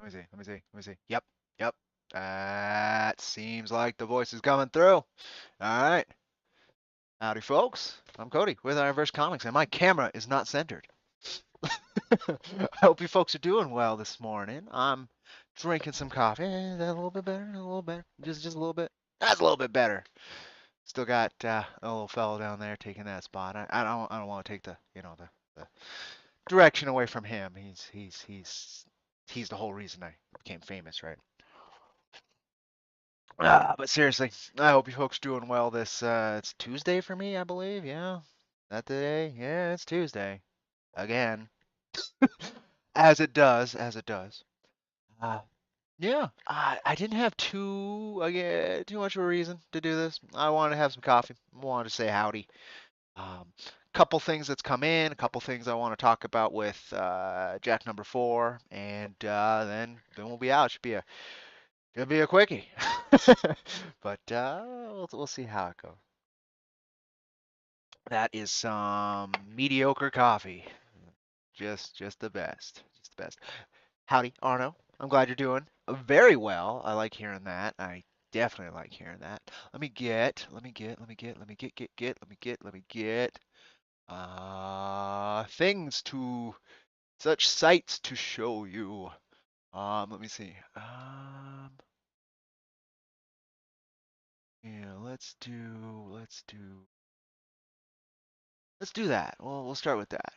Let me see. Let me see. Let me see. Yep. Yep. That seems like the voice is coming through. All right. Howdy, folks. I'm Cody with IronVerse Comics, and my camera is not centered. I hope you folks are doing well this morning. I'm drinking some coffee. Is that a little bit better? A little better? Just a little bit? That's a little bit better. Still got a little fellow down there taking that spot. I don't want to take the direction away from him. He's the whole reason I became famous, right? But seriously, I hope you folks doing well this it's Tuesday for me, I believe. Yeah. That the day? Yeah, it's Tuesday. Again. As it does. Uh, yeah, I didn't have too much of a reason to do this. I wanted to have some coffee. I wanted to say howdy. Um, Couple things that's come in, a couple things I want to talk about with Jack number 4, and then we'll be out. Should be a quickie. But we'll see how it goes. That is some mediocre coffee. Just the best. Just the best. Howdy, Arno. I'm glad you're doing very well. I like hearing that. I definitely like hearing that. Let me get things to such sights to show you. Let me see. Yeah, let's do that. We'll start with that.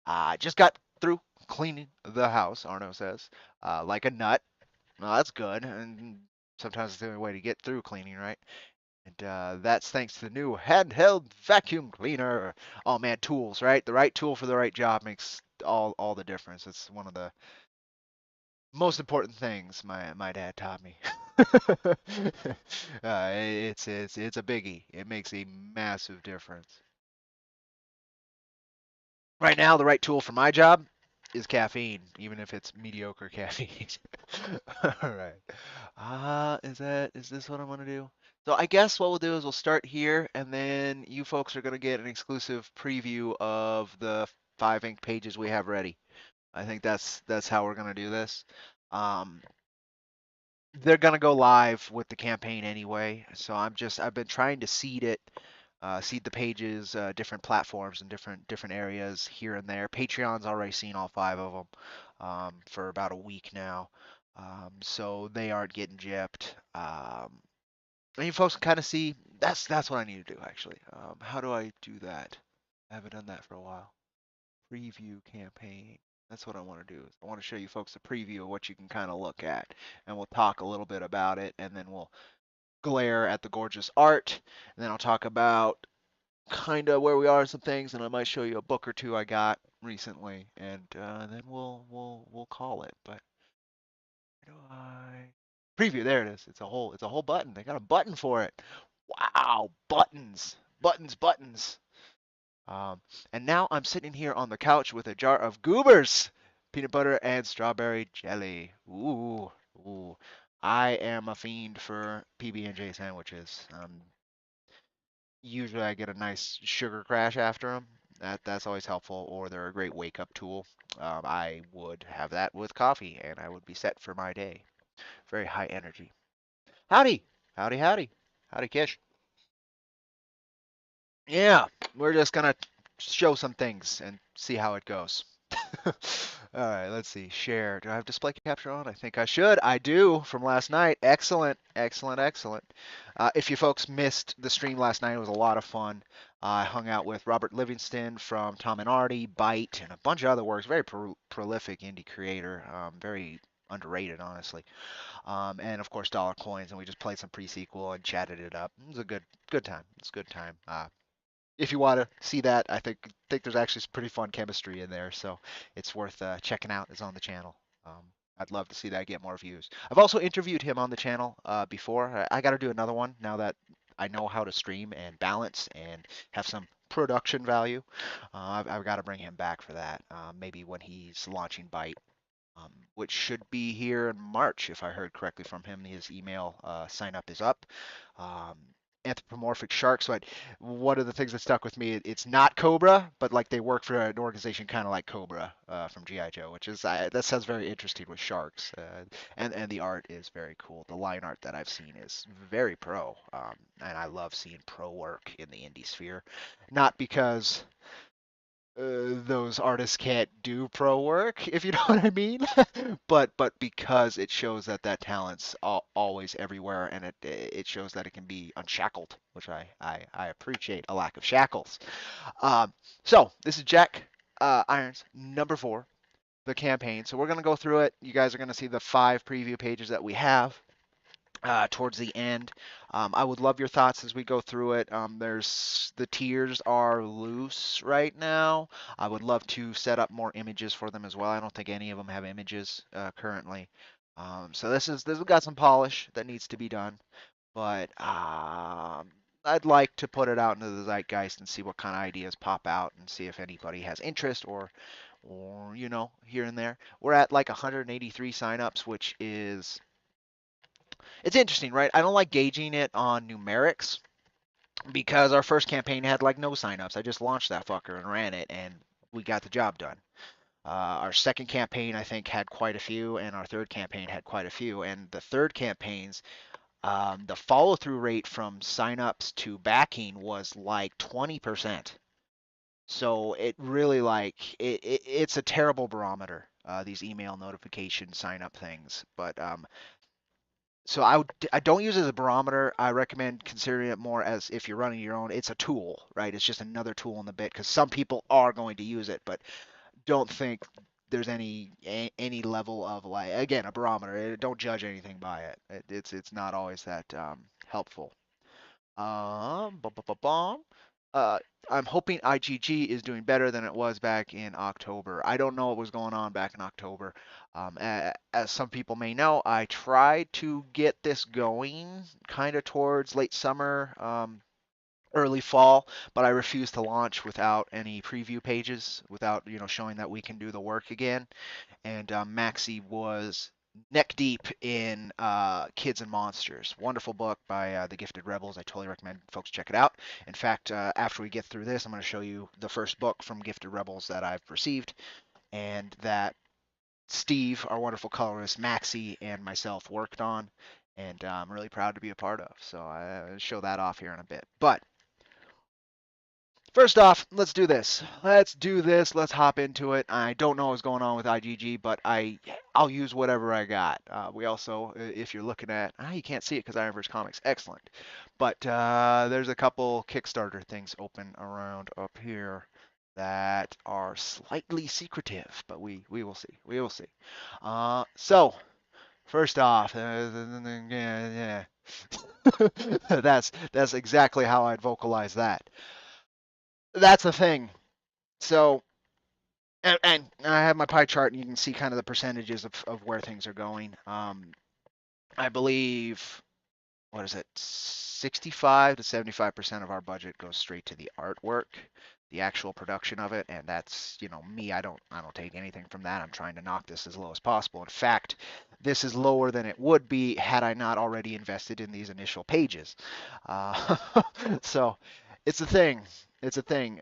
I just got through cleaning the house, Arno says, like a nut. Well, that's good. And sometimes it's the only way to get through cleaning, right? And that's thanks to the new handheld vacuum cleaner. Oh man, tools, right? The right tool for the right job makes all the difference. It's one of the most important things my dad taught me. It's a biggie. It makes a massive difference. Right now, the right tool for my job is caffeine, even if it's mediocre caffeine. All right. Is this what I'm gonna do? So I guess what we'll do is we'll start here, and then you folks are gonna get an exclusive preview of the 5 ink pages we have ready. I think that's how we're gonna do this. Um, they're gonna go live with the campaign anyway, so I've been trying to seed it, seed the pages, different platforms and different areas here and there. Patreon's already seen all 5 of them for about a week now, so they aren't getting gypped. And you folks can kind of see that's what I need to do actually. How do I do that? I haven't done that for a while. Preview campaign. That's what I want to do. I want to show you folks a preview of what you can kind of look at, and we'll talk a little bit about it, and then we'll glare at the gorgeous art, and then I'll talk about kind of where we are and some things, and I might show you a book or two I got recently, and then we'll call it. But where do I preview? There it is. It's a whole button. They got a button for it. Wow, buttons, buttons, buttons. Um, and now I'm sitting here on the couch with a jar of Goobers, peanut butter and strawberry jelly. Ooh, ooh. I am a fiend for PB&J sandwiches. Usually I get a nice sugar crash after them. That's always helpful, or they're a great wake up tool. I would have that with coffee, and I would be set for my day. Very high energy. Howdy, howdy, howdy, howdy, Kish. Yeah, we're just gonna show some things and see how it goes. All right, let's see. Share. Do I have display capture on? I think I should. I do from last night. Excellent, excellent, excellent. If you folks missed the stream last night, it was a lot of fun. I hung out with Robert Livingston from Tom and Artie, Bite, and a bunch of other works. Very prolific indie creator. Very underrated, honestly. And of course, Dollar Coins, and we just played some pre-sequel and chatted it up. It was a good time. It's a good time. If you want to see that, I think there's actually some pretty fun chemistry in there, so it's worth checking out. It's on the channel. Um, I'd love to see that get more views. I've also interviewed him on the channel before. I got to do another one now that I know how to stream and balance and have some production value. I've got to bring him back for that. Maybe when he's launching Byte, which should be here in March, if I heard correctly from him. His email sign up is up. Um, anthropomorphic shark. So one of the things that stuck with me, it's not Cobra, but like they work for an organization kind of like Cobra from GI Joe, which is that sounds very interesting with sharks. And the art is very cool. The line art that I've seen is very pro, and I love seeing pro work in the indie sphere. Not because those artists can't do pro work, if you know what I mean. But because it shows that talent's always everywhere, and it shows that it can be unshackled, which I appreciate a lack of shackles. So this is Jack Irons number 4, the campaign. So we're gonna go through it. You guys are gonna see the 5 preview pages that we have towards the end. I would love your thoughts as we go through it. There's the tiers are loose right now. I would love to set up more images for them as well. I don't think any of them have images currently. So this has got some polish that needs to be done, but I'd like to put it out into the zeitgeist and see what kind of ideas pop out and see if anybody has interest or here and there. We're at like 183 signups, which is it's interesting, right? I don't like gauging it on numerics because our first campaign had like no signups. I just launched that fucker and ran it, and we got the job done. Our second campaign, I think, had quite a few, and our third campaign had quite a few. And the third campaigns, the follow through rate from signups to backing was like 20%. So it really it's a terrible barometer. These email notification sign up things, but so I don't use it as a barometer. I recommend considering it more as if you're running your own. It's a tool, right? It's just another tool in the bit because some people are going to use it, but don't think there's any level of like again a barometer. Don't judge anything by it. It's not always that helpful. Bum, bum, bum, bum. Uh, I'm hoping IGG is doing better than it was back in October. I don't know what was going on back in October. As some people may know, I tried to get this going kind of towards late summer, early fall, but I refused to launch without any preview pages, without showing that we can do the work again. And Maxie was neck deep in Kids and Monsters. Wonderful book by the Gifted Rebels. I totally recommend folks check it out. In fact, after we get through this, I'm going to show you the first book from Gifted Rebels that I've received and that Steve, our wonderful colorist, Maxie, and myself worked on. And I'm really proud to be a part of. So I'll show that off here in a bit. But first off, let's do this. Let's do this. Let's hop into it. I don't know what's going on with IGG, but I'll use whatever I got. We also, if you're looking at, you can't see it because IronVerse Comics, excellent. But there's a couple Kickstarter things open around up here that are slightly secretive, but we will see. We will see. So first off, yeah, that's exactly how I'd vocalize that. That's the thing. So, and I have my pie chart, and you can see kind of the percentages of where things are going. I believe, what is it, 65 to 75% of our budget goes straight to the artwork, the actual production of it, and that's, me. I don't take anything from that. I'm trying to knock this as low as possible. In fact, this is lower than it would be had I not already invested in these initial pages. Uh, so, it's a thing. It's a thing.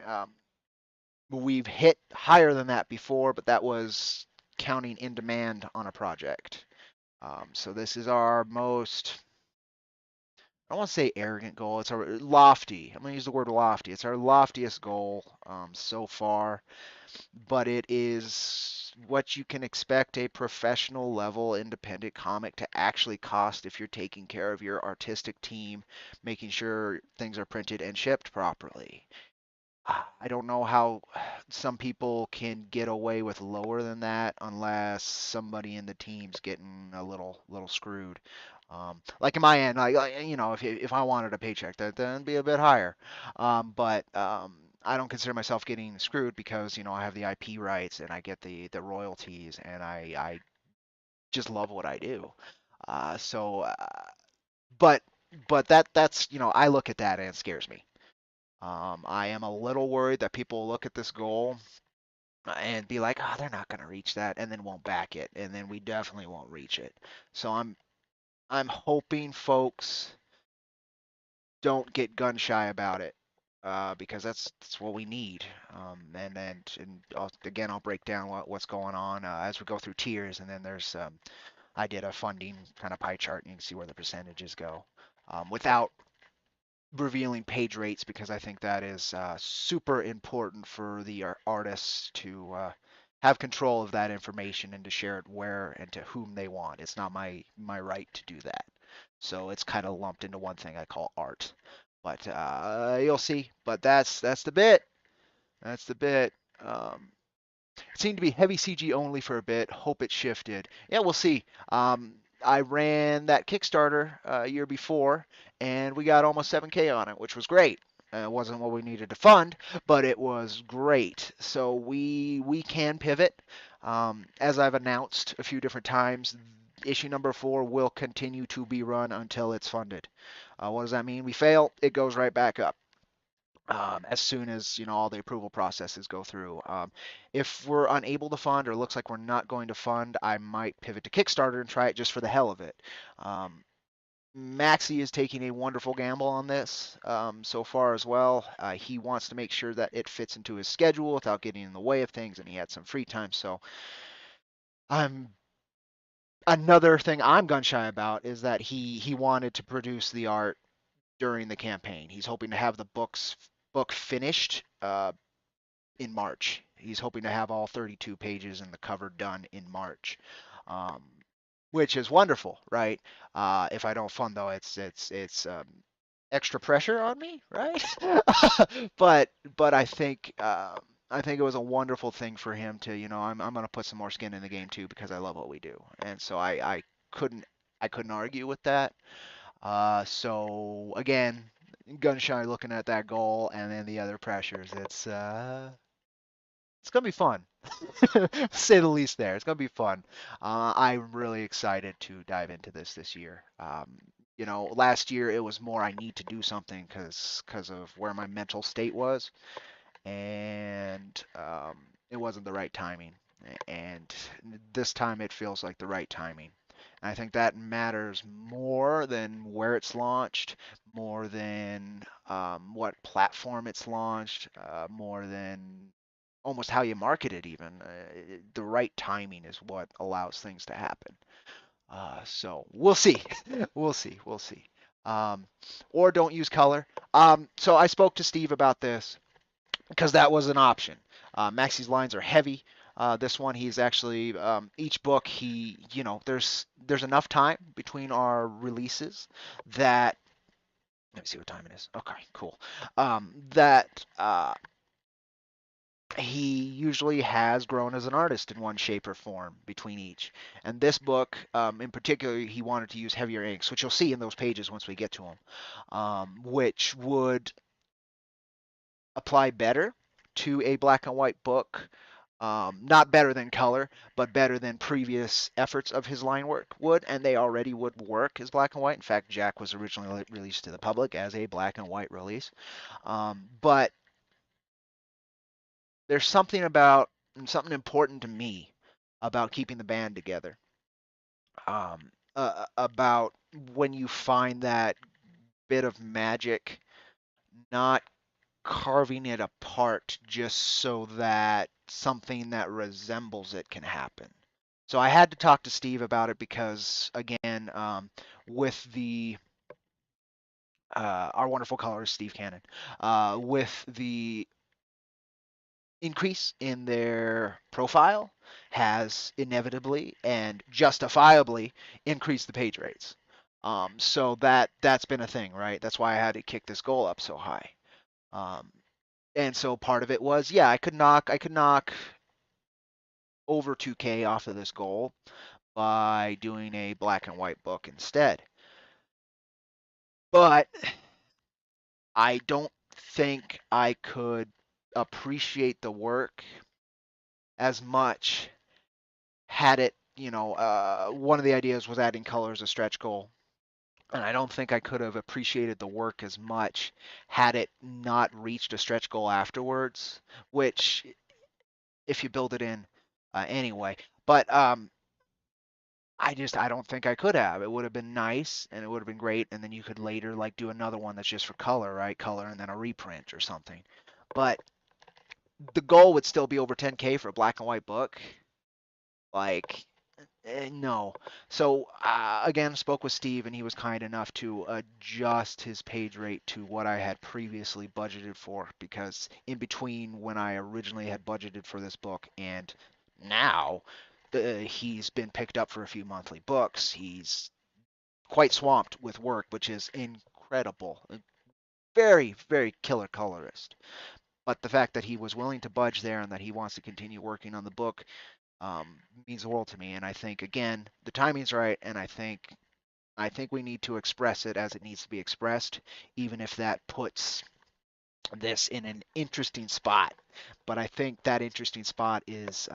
We've hit higher than that before, but that was counting in demand on a project. So this is our most, I don't want to say arrogant goal. It's our lofty. I'm going to use the word lofty. It's our loftiest goal so far, but it is what you can expect a professional level independent comic to actually cost if you're taking care of your artistic team, making sure things are printed and shipped properly. I don't know how some people can get away with lower than that unless somebody in the team's getting a little screwed. Like in my end, if I wanted a paycheck, that'd be a bit higher. But I don't consider myself getting screwed because I have the IP rights and I get the royalties and I just love what I do. So, but that's I look at that and it scares me. I am a little worried that people look at this goal and be like, "Oh, they're not going to reach that," and then won't back it, and then we definitely won't reach it. So I'm hoping folks don't get gun shy about it, because that's what we need. Again, I'll break down what's going on as we go through tiers, and then there's I did a funding kind of pie chart, and you can see where the percentages go, without revealing page rates, because I think that is super important for the artists to have control of that information and to share it where and to whom they want. It's not my right to do that. So it's kind of lumped into one thing I call art. But you'll see. But that's the bit. That's the bit. Um, it seemed to be heavy CG only for a bit. Hope it shifted. Yeah, we'll see. I ran that Kickstarter a year before, and we got almost 7K on it, which was great. It wasn't what we needed to fund, but it was great. So we can pivot. As I've announced a few different times, issue number 4 will continue to be run until it's funded. What does that mean? We fail, it goes right back up, as soon as all the approval processes go through. If we're unable to fund or looks like we're not going to fund, I might pivot to Kickstarter and try it just for the hell of it. Maxie is taking a wonderful gamble on this so far as well. He wants to make sure that it fits into his schedule without getting in the way of things, and he had some free time. So I'm another thing I'm gun shy about is that he wanted to produce the art during the campaign. He's hoping to have the book finished in March. He's hoping to have all 32 pages and the cover done in March, um, which is wonderful, right? If I don't fund though, it's extra pressure on me, right? but I think it was a wonderful thing for him to, I'm gonna put some more skin in the game too because I love what we do, and so I couldn't I couldn't argue with that. So again, gun shy looking at that goal and then the other pressures. It's gonna be fun, say the least. There, it's gonna be fun. I'm really excited to dive into this year. Last year it was more I need to do something because of where my mental state was, and it wasn't the right timing. And this time it feels like the right timing. And I think that matters more than where it's launched, more than what platform it's launched, more than almost how you market it even. The right timing is what allows things to happen. So we'll see. We'll see. We'll see. Um, or don't use color. So I spoke to Steve about this because that was an option. Maxie's lines are heavy. This one, he's actually each book. There's enough time between our releases that let me see what time it is. Okay, cool. That he usually has grown as an artist in one shape or form between each. And this book, in particular, he wanted to use heavier inks, which you'll see in those pages once we get to them, which would apply better to a black and white book. Not better than color, but better than previous efforts of his line work would, and they already would work as black and white. In fact, Jack was originally released to the public as a black and white release. But there's something important to me about keeping the band together. About when you find that bit of magic, not carving it apart just so that something that resembles it can happen. So I had to talk to Steve about it because, again, with the our wonderful colorist Steve Cannon, with the increase in their profile has inevitably and justifiably increased the page rates. So that's been a thing, right? That's why I had to kick this goal up so high. Um, and so part of it was, yeah, I could knock over 2K off of this goal by doing a black and white book instead. But I don't think I could appreciate the work as much had it, one of the ideas was adding color as a stretch goal. And I don't think I could have appreciated the work as much had it not reached a stretch goal afterwards, which, if you build it in anyway. But I don't think I could have. It would have been nice and it would have been great, and then you could later like do another one that's just for color, right? Color and then a reprint or something. But the goal would still be over 10K for a black and white book. Like, no. So again, spoke with Steve, and he was kind enough to adjust his page rate to what I had previously budgeted for, because in between when I originally had budgeted for this book and now, he's been picked up for a few monthly books. He's quite swamped with work, which is incredible. Very, very killer colorist. But the fact that he was willing to budge there and that he wants to continue working on the book means the world to me. And I think again, the timing's right, and I think we need to express it as it needs to be expressed, even if that puts this in an interesting spot. But I think that interesting spot is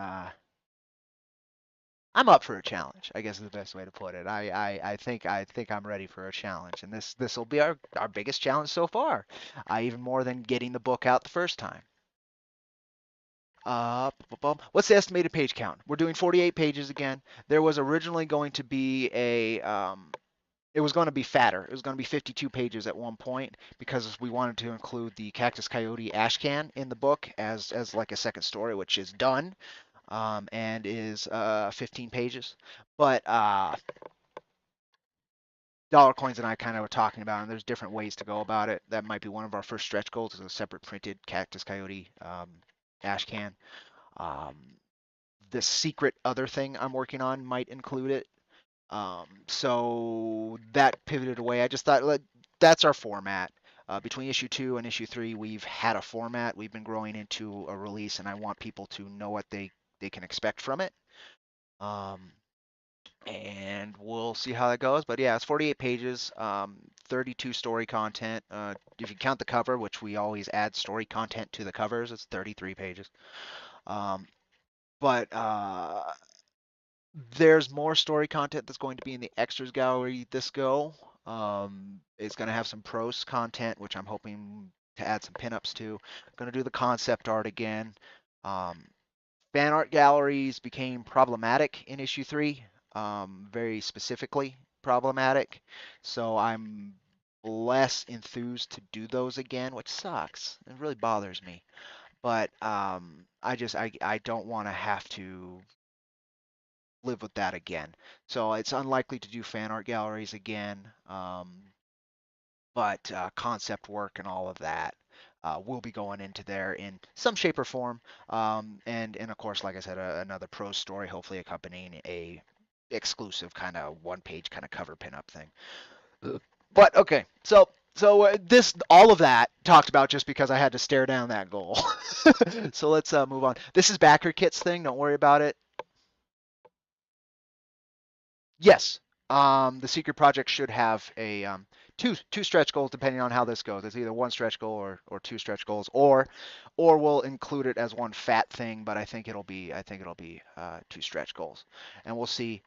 I'm up for a challenge, I guess is the best way to put it. I think I'm ready for a challenge, and this will be our biggest challenge so far, even more than getting the book out the first time. What's the estimated page count? We're doing 48 pages again. There was originally going to be it was going to be fatter. It was going to be 52 pages at one point because we wanted to include the Cactus Coyote ash can in the book as like a second story, which is done, and is 15 pages. But Dollar Coins and I kind of were talking about, and there's different ways to go about it. That might be one of our first stretch goals, is a separate printed Cactus Coyote ash can. Um, the secret other thing I'm working on might include it. So that pivoted away. I just thought that's our format. Between issue 2 and issue 3, we've had a format. We've been growing into a release, and I want people to know what they can expect from it. Um, and we'll see how that goes. But yeah, it's 48 pages, 32 story content. If you count the cover, which we always add story content to the covers, it's 33 pages. Um, but there's more story content that's going to be in the extras gallery this go. It's going to have some prose content, which I'm hoping to add some pinups to. Going to do the concept art again. Um, Fan art galleries became problematic in issue 3, very specifically problematic. So I'm less enthused to do those again, which sucks. It really bothers me. But I don't want to have to live with that again. So it's unlikely to do fan art galleries again, but concept work and all of that will be going into there in some shape or form. And of course, like I said, another prose story, hopefully accompanying a exclusive kind of one page kind of cover pinup thing. But okay, so this all of that talked about just because I had to stare down that goal. So let's move on. This is backer kits thing. Don't worry about it. Yes. The secret project should have a two stretch goals depending on how this goes. It's either one stretch goal or two stretch goals, or we'll include it as one fat thing. But I think it'll be two stretch goals, and we'll see.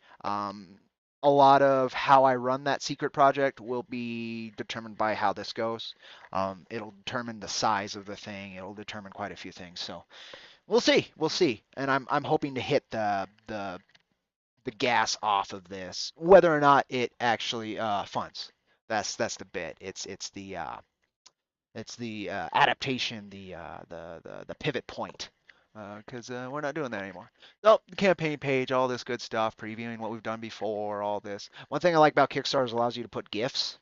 A lot of how I run that secret project will be determined by how this goes. It'll determine the size of the thing. It'll determine quite a few things. So we'll see. We'll see. And I'm hoping to hit the gas off of this, whether or not it actually funds. That's the bit. It's the adaptation, the pivot point, because we're not doing that anymore. So the campaign page, all this good stuff, previewing what we've done before, all this. One thing I like about Kickstarter is it allows you to put GIFs.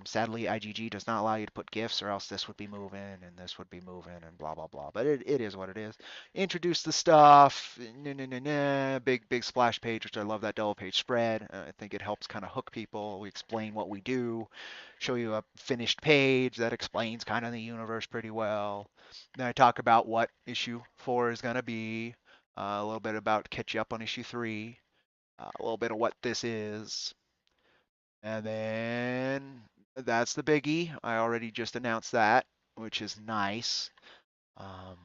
Sadly, IGG does not allow you to put GIFs, or else this would be moving and this would be moving and blah blah blah. But it is what it is. Introduce the stuff. Nah, nah, nah, nah. Big splash page, which I love that double page spread. I think it helps kind of hook people. We explain what we do, show you a finished page that explains kind of the universe pretty well. Then I talk about what issue 4 is gonna be. A little bit about catch you up on issue 3. A little bit of what this is. And then that's the biggie. I already just announced that, which is nice. Um,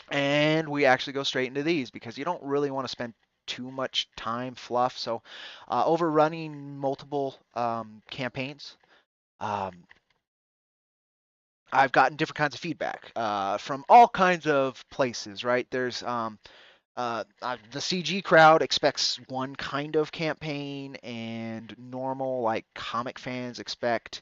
and we actually go straight into these because you don't really want to spend too much time fluff. So overrunning multiple campaigns, um, I've gotten different kinds of feedback from all kinds of places, right? There's The CG crowd expects one kind of campaign, and normal like comic fans expect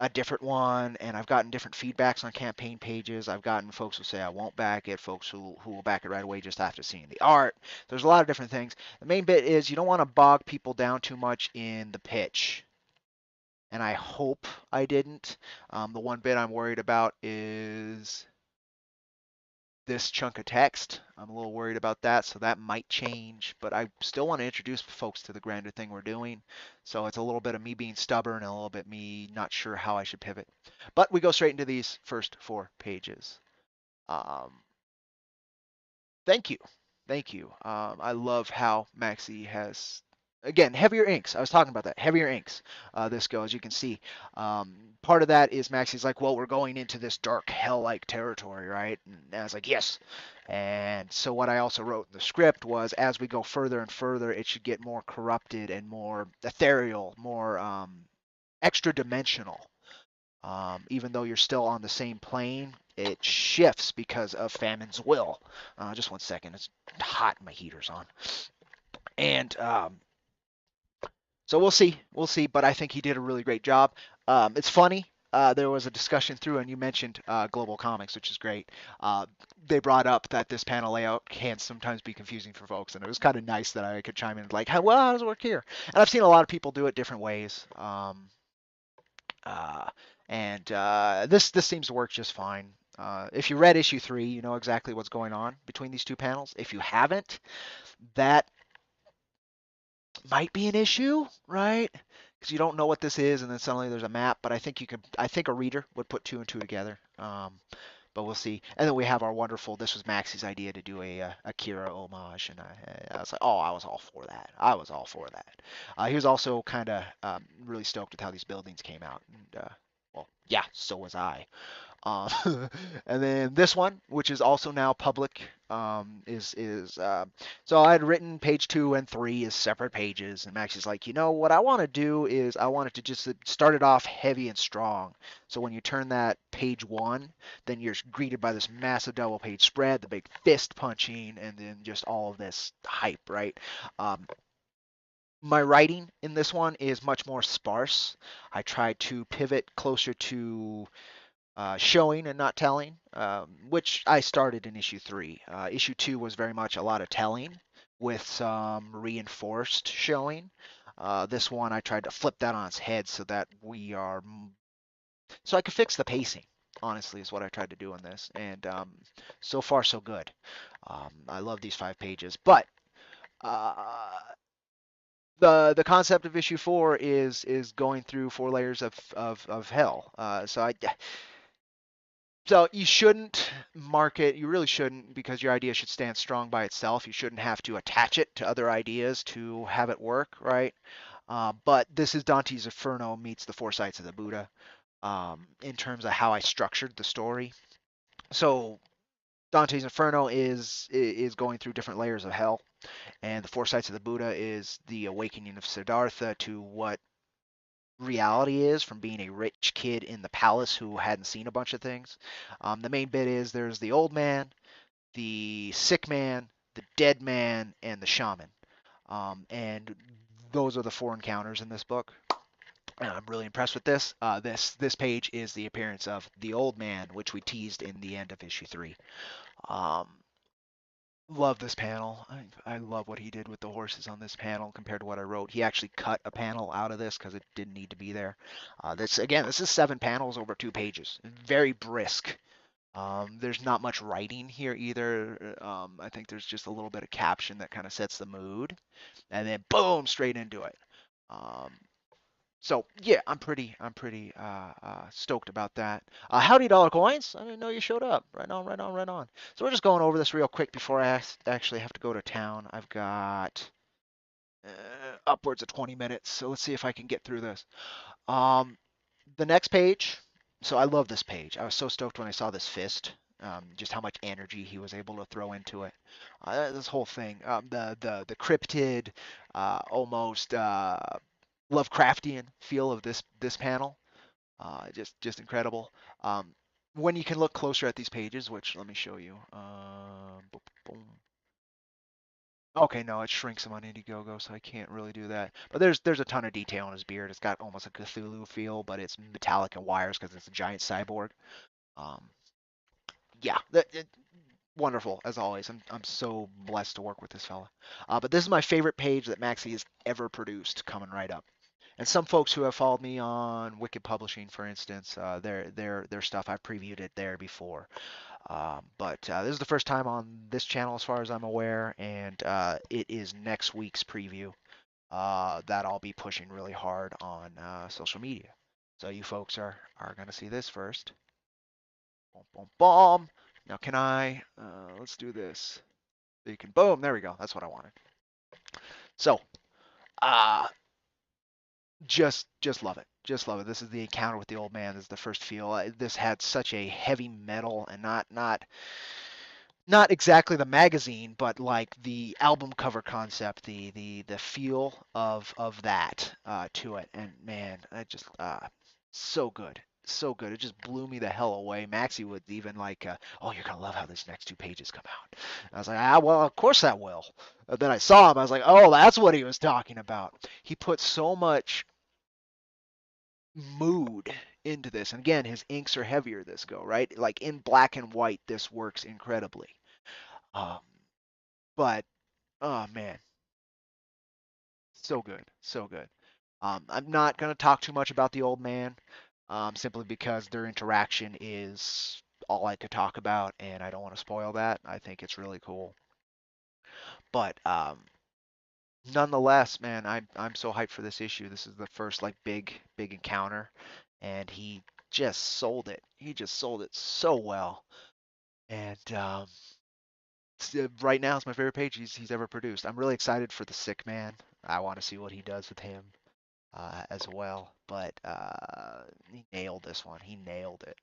a different one. And I've gotten different feedbacks on campaign pages. I've gotten folks who say I won't back it, folks who will back it right away just after seeing the art. There's a lot of different things. The main bit is you don't want to bog people down too much in the pitch, and I hope I didn't. The one bit I'm worried about is this chunk of text. I'm a little worried about that, so that might change, but I still want to introduce folks to the grander thing we're doing. So it's a little bit of me being stubborn and a little bit me not sure how I should pivot. But we go straight into these first 4 pages. Um, Thank you. Thank you. I love how Maxi has, again, heavier inks. I was talking about that. Heavier inks. This goes, you can see. Part of that is Maxi's like, well, we're going into this dark hell-like territory, right? And I was like, yes. And so what I also wrote in the script was, as we go further and further, it should get more corrupted and more ethereal, more extra dimensional. Even though you're still on the same plane, it shifts because of Famine's will. Just 1 second, it's hot. My heater's on, and so we'll see. But I think he did a really great job. It's funny. There was a discussion through, and you mentioned Global Comics, which is great. Uh, they brought up that this panel layout can sometimes be confusing for folks, and it was kind of nice that I could chime in, like, well, how does it work here? And I've seen a lot of people do it different ways. Uh, and this seems to work just fine. If you read issue 3, you know exactly what's going on between these two panels. If you haven't, that might be an issue, right? Because you don't know what this is, and then suddenly there's a map. But I think you could. I think a reader would put 2 and 2 together. But we'll see. And then we have our wonderful. This was Maxi's idea to do a Akira homage, and I was like, oh, I was all for that. I was all for that. He was also kind of really stoked with how these buildings came out, and well, yeah, so was I. Uh, and then this one, which is also now public, is so I had written page 2 and 3 as separate pages, and Max is like, you know what I want to do is I wanted to just start it off heavy and strong. So when you turn that page 1, then you're greeted by this massive double page spread, the big fist punching, and then just all of this hype, right? Um, my writing in this one is much more sparse. I tried to pivot closer to showing and not telling, which I started in issue 3. Issue 2 was very much a lot of telling with some reinforced showing. This one I tried to flip that on its head so that so I could fix the pacing. Honestly, is what I tried to do in this, and so far so good. I love these 5 pages, but uh, the concept of issue 4 is going through 4 layers of hell. So you shouldn't market, you really shouldn't, because your idea should stand strong by itself. You shouldn't have to attach it to other ideas to have it work, right? But this is Dante's Inferno meets the Four Sights of the Buddha, in terms of how I structured the story. So Dante's Inferno is going through different layers of hell, and the Four Sights of the Buddha is the awakening of Siddhartha to what reality is from being a rich kid in the palace who hadn't seen a bunch of things. The main bit is there's the old man, the sick man, the dead man, and the shaman. And those are the 4 encounters in this book. And I'm really impressed with this. This page is the appearance of the old man, which we teased in the end of issue 3. Um, Love this panel. I love what he did with the horses on this panel compared to what I wrote. He actually cut a panel out of this because it didn't need to be there. This is 7 panels over 2 pages. Very brisk. There's not much writing here either. I think there's just a little bit of caption that kind of sets the mood, and then boom, straight into it. Um, so yeah, I'm pretty stoked about that. Howdy dollar coins! I didn't know you showed up. Right on, right on, right on. So we're just going over this real quick before I actually have to go to town. I've got upwards of 20 minutes, so let's see if I can get through this. Um, the next page. So I love this page. I was so stoked when I saw this fist. Just how much energy he was able to throw into it. This whole thing, the cryptid, almost Lovecraftian feel of this panel, just incredible. When you can look closer at these pages, which let me show you. Boom, boom. Okay, no, it shrinks him on Indiegogo, so I can't really do that. But there's a ton of detail in his beard. It's got almost a Cthulhu feel, but it's metallic and wires because it's a giant cyborg. Um, yeah, wonderful as always. I'm so blessed to work with this fella. But this is my favorite page that Maxi has ever produced, coming right up. And some folks who have followed me on Wicked Publishing, for instance, their stuff I've previewed it there before. But this is the first time on this channel, as far as I'm aware, and it is next week's preview that I'll be pushing really hard on social media. So you folks are gonna see this first. Boom, boom, boom. Now can I? Let's do this. So you can boom. There we go. That's what I wanted. So uh, just love it. Just love it. This is the encounter with the old man. This is the first feel. This had such a heavy metal and not exactly the magazine, but like the album cover concept, the feel of that to it. And man, I just so good, so good. It just blew me the hell away. Maxie would even like, oh, you're gonna love how these next two pages come out. I was like, well, of course I will. Then I saw him. I was like, oh, that's what he was talking about. He put so much mood into this, and again, his inks are heavier. This go right, like in black and white. This works incredibly. Um, but oh man, so good, so good. I'm not gonna talk too much about the old man, simply because their interaction is all I could talk about, and I don't want to spoil that. I think it's really cool, but nonetheless, man, I'm so hyped for this issue. This is the first like big encounter, and he just sold it. He just sold it so well, and right now it's my favorite page he's ever produced. I'm really excited for the Sick Man. I want to see what he does with him as well. But he nailed this one. He nailed it.